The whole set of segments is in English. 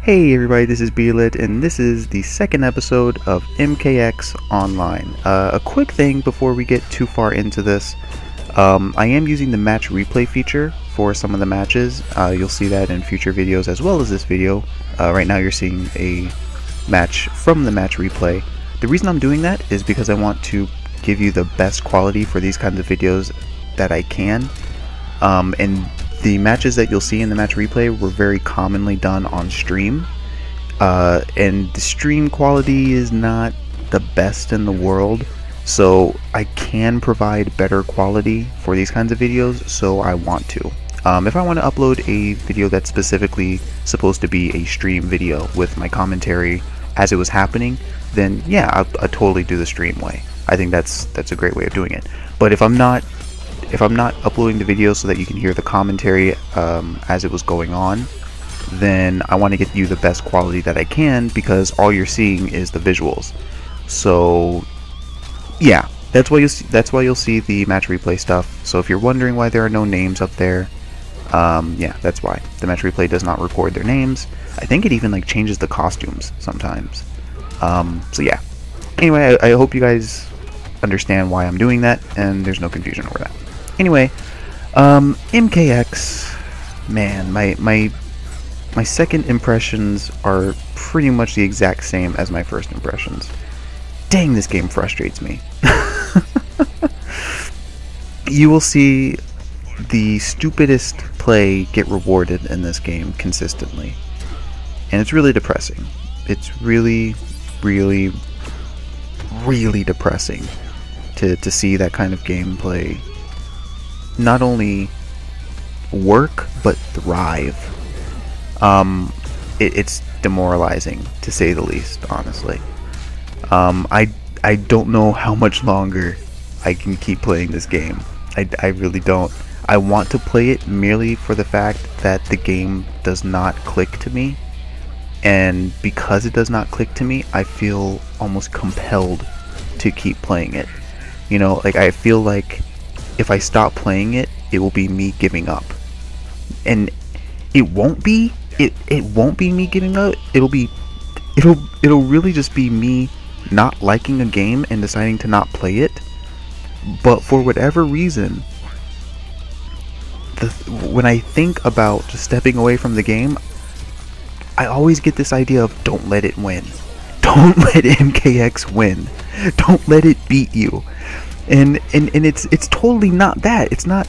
Hey everybody, this is Beelit, and this is the second episode of MKX Online. A quick thing before we get too far into this. I am using the match replay feature for some of the matches. You'll see that in future videos as well as this video. Right now you're seeing a match from the match replay. The reason I'm doing that is because I want to give you the best quality for these kinds of videos that I can. And the matches that you'll see in the match replay were very commonly done on stream, and the stream quality is not the best in the world, so I can provide better quality for these kinds of videos, so I want to. If I want to upload a video that's specifically supposed to be a stream video with my commentary as it was happening, then yeah, I'll totally do the stream way. I think that's a great way of doing it. But if I'm not uploading the video so that you can hear the commentary as it was going on, then I want to get you the best quality that I can, because all you're seeing is the visuals. So yeah, that's why you'll see the match replay stuff. So if you're wondering why there are no names up there, yeah, that's why. The match replay does not record their names. I think it even like changes the costumes sometimes. So yeah. Anyway, I hope you guys understand why I'm doing that and there's no confusion over that. Anyway, MKX, man, my second impressions are pretty much the exact same as my first impressions. Dang, this game frustrates me. You will see the stupidest play get rewarded in this game consistently, and it's really depressing. It's really, really, really depressing to see that kind of gameplay not only work but thrive. It's demoralizing, to say the least, honestly. I don't know how much longer I can keep playing this game. I really don't. I want to play it merely for the fact that the game does not click to me, and because it does not click to me, I feel almost compelled to keep playing it. You know, like, I feel like if I stop playing it, it will be me giving up. And it won't be. It won't be me giving up. It'll really just be me not liking a game and deciding to not play it. But for whatever reason, when I think about just stepping away from the game, I always get this idea of don't let it win. Don't let MKX win. Don't let it beat you. And it's totally not that. It's not.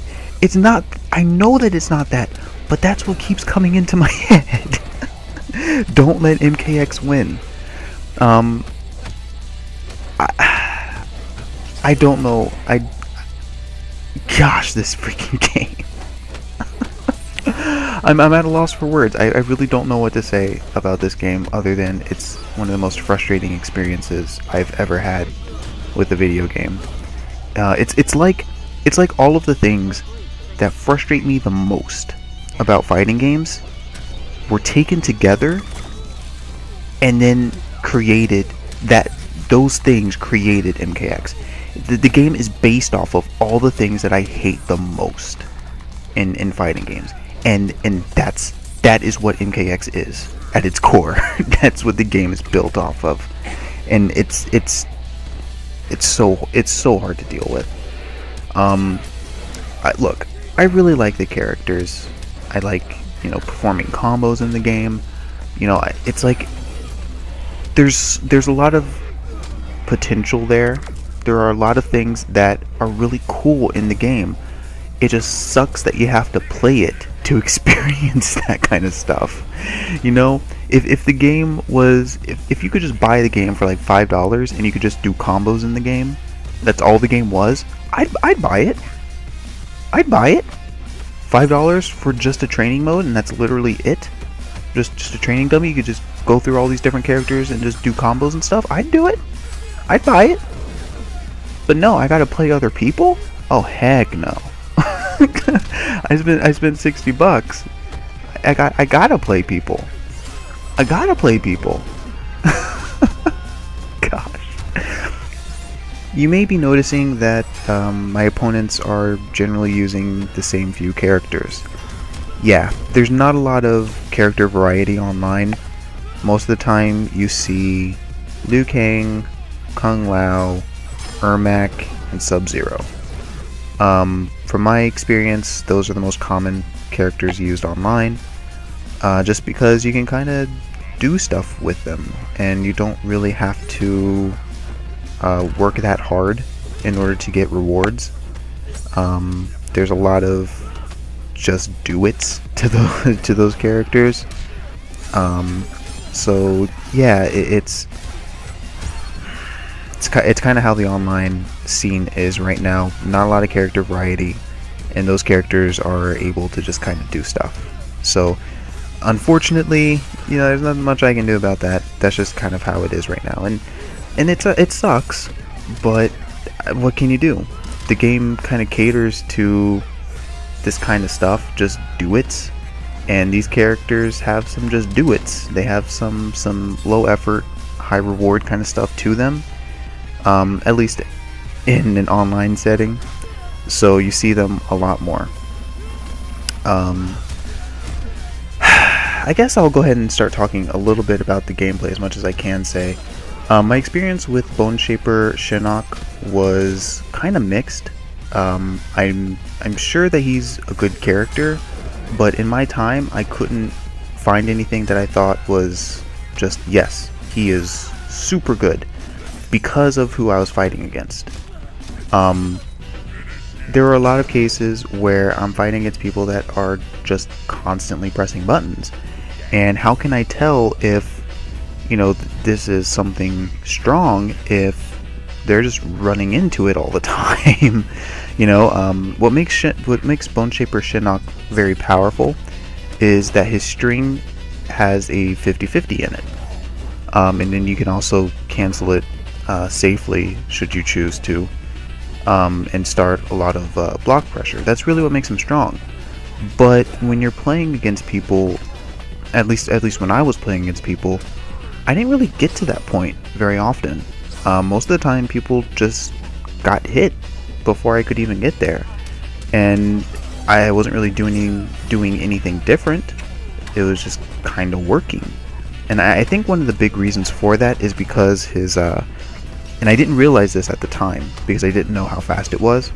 I know that it's not that, but that's what keeps coming into my head. Don't let MKX win. I don't know. Gosh, this freaking game. I'm at a loss for words. I really don't know what to say about this game other than it's one of the most frustrating experiences I've ever had with a video game. It's like all of the things that frustrate me the most about fighting games were taken together and then those things created MKX. The game is based off of all the things that I hate the most in fighting games, and that is what MKX is at its core. That's what the game is built off of, and it's so hard to deal with. Look, I really like the characters. I like, performing combos in the game. It's like there's a lot of potential there. There are a lot of things that are really cool in the game. It just sucks that you have to play it to experience that kind of stuff. If the game was, if you could just buy the game for like $5 and you could just do combos in the game, that's all the game was, I'd buy it. I'd buy it. $5 for just a training mode, and that's literally it. Just a training dummy. You could just go through all these different characters and just do combos and stuff. I'd do it. I'd buy it. But no, I gotta play other people? Oh heck no. I spent $60. I gotta play people. I gotta play people. Gosh. You may be noticing that my opponents are generally using the same few characters. Yeah, there's not a lot of character variety online. most of the time you see Liu Kang, Kung Lao, Ermac, and Sub-Zero. From my experience, those are the most common characters used online, just because you can kind of do stuff with them, and you don't really have to work that hard in order to get rewards. There's a lot of just do-its to those characters. So yeah, it's kind of how the online scene is right now. Not a lot of character variety, and those characters are able to just kind of do stuff. So unfortunately, you know, there's not much I can do about that. That's just kind of how it is right now, and it sucks, but what can you do? The game kind of caters to this kind of stuff, just do-its, and these characters have some just do-its. They have some low effort, high reward kind of stuff to them, at least in an online setting, so you see them a lot more. I guess I'll go ahead and start talking a little bit about the gameplay as much as I can say. My experience with Bone Shaper Shinnok was kind of mixed. I'm sure that he's a good character, but in my time I couldn't find anything that I thought was just, yes, he is super good, because of who I was fighting against. There are a lot of cases where I'm fighting against people that are just constantly pressing buttons, and how can I tell if, you know, this is something strong if they're just running into it all the time? You know, what makes Bone Shaper Shinnok very powerful is that his string has a 50-50 in it, and then you can also cancel it safely should you choose to, and start a lot of block pressure. That's really what makes him strong. But when you're playing against people, at least when I was playing against people, I didn't really get to that point very often. Most of the time people just got hit before I could even get there, and I wasn't really doing anything different. It was just kind of working. And I think one of the big reasons for that is because his and I didn't realize this at the time because I didn't know how fast it was.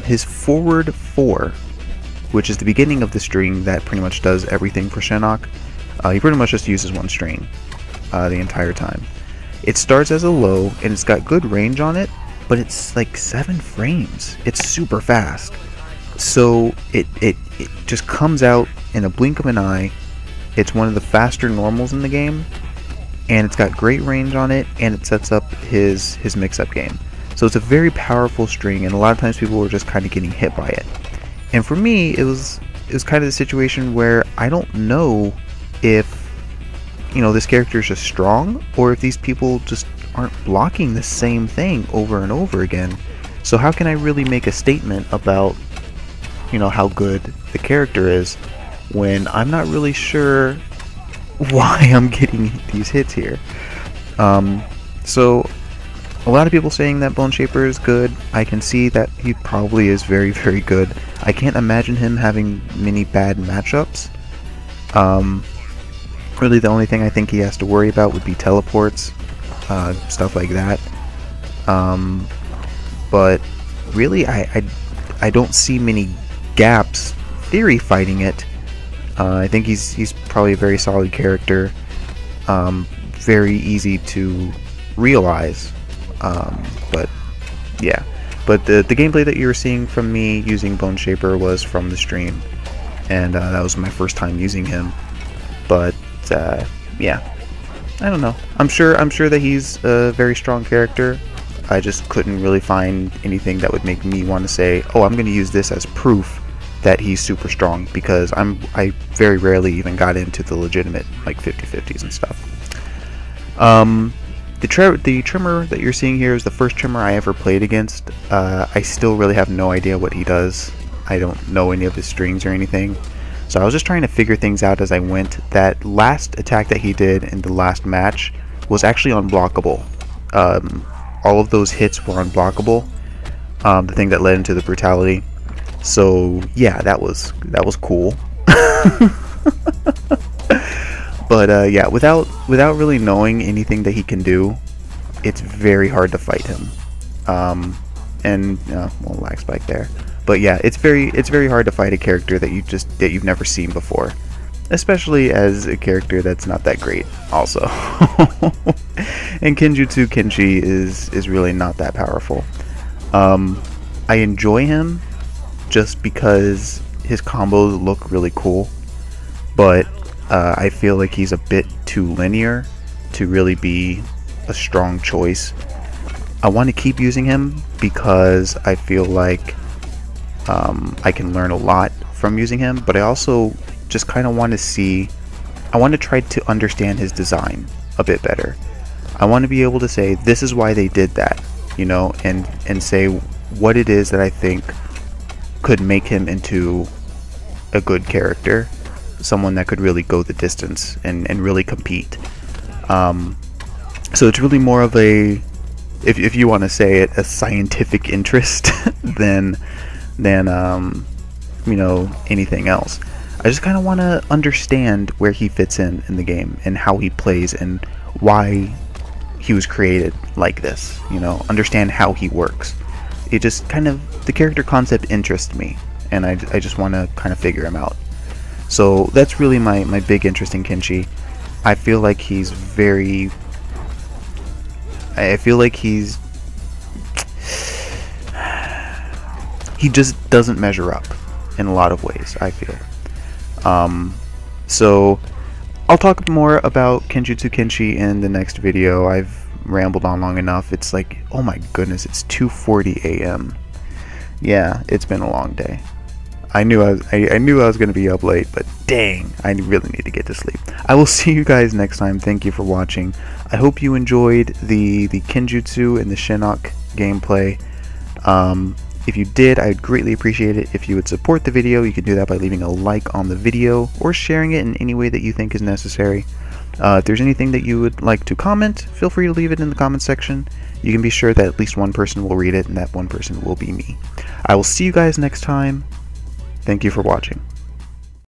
His forward 4, which is the beginning of the string that pretty much does everything for Shinnok, he pretty much just uses one string the entire time. It starts as a low, and it's got good range on it, but it's like 7 frames. It's super fast. So it just comes out in a blink of an eye. It's one of the faster normals in the game, and it's got great range on it, and it sets up his mix-up game. So it's a very powerful string, and a lot of times people were just kind of getting hit by it. And for me, it was kind of the situation where I don't know if, you know, this character is just strong, or if these people just aren't blocking the same thing over and over again. So how can I really make a statement about, you know, how good the character is when I'm not really sure why I'm getting these hits here? So a lot of people saying that Bone Shaper is good. I can see that he probably is very, very good. I can't imagine him having many bad matchups. Really the only thing I think he has to worry about would be teleports, stuff like that. But really I don't see many gaps theory fighting it. I think he's probably a very solid character, very easy to realize, but yeah. But the gameplay that you were seeing from me using Bone Shaper was from the stream, and that was my first time using him. But yeah, I don't know. I'm sure that he's a very strong character. I just couldn't really find anything that would make me want to say, oh, I'm going to use this as proof that he's super strong, because I very rarely even got into the legitimate like 50-50s and stuff. The trimmer that you're seeing here is the first trimmer I ever played against. I still really have no idea what he does. I don't know any of his strings or anything. So I was just trying to figure things out as I went. That last attack that he did in the last match was actually unblockable. All of those hits were unblockable. The thing that led into the brutality. So yeah, that was cool. But yeah, without really knowing anything that he can do, it's very hard to fight him. And well, lag spike there. But yeah, it's very hard to fight a character that you've never seen before, especially as a character that's not that great also. And Kenjutsu Kenshi is really not that powerful. I enjoy him just because his combos look really cool, but I feel like he's a bit too linear to really be a strong choice. I want to keep using him because I feel like I can learn a lot from using him, but I also just kind of want to see, I want to try to understand his design a bit better. I want to be able to say, this is why they did that, you know, and say what it is that I think could make him into a good character, someone that could really go the distance and really compete. So it's really more of a, if you want to say it, a scientific interest than you know, anything else. I just kind of want to understand where he fits in the game and how he plays and why he was created like this, you know, understand how he works. It just kind of, the character concept interests me, and I just want to kind of figure him out. So that's really my big interest in Kenshi. I feel like he's very, he just doesn't measure up in a lot of ways, I feel. So I'll talk more about Kenjutsu Kenshi in the next video. I've rambled on long enough. It's like, oh my goodness, it's 2:40 a.m. Yeah, it's been a long day. I knew I was going to be up late, but dang, I really need to get to sleep. I will see you guys next time. Thank you for watching. I hope you enjoyed the Kenjutsu and the Shinnok gameplay. If you did, I'd greatly appreciate it if you would support the video. You can do that by leaving a like on the video or sharing it in any way that you think is necessary. If there's anything that you would like to comment, feel free to leave it in the comment section. You can be sure that at least one person will read it, and that one person will be me. I will see you guys next time. Thank you for watching.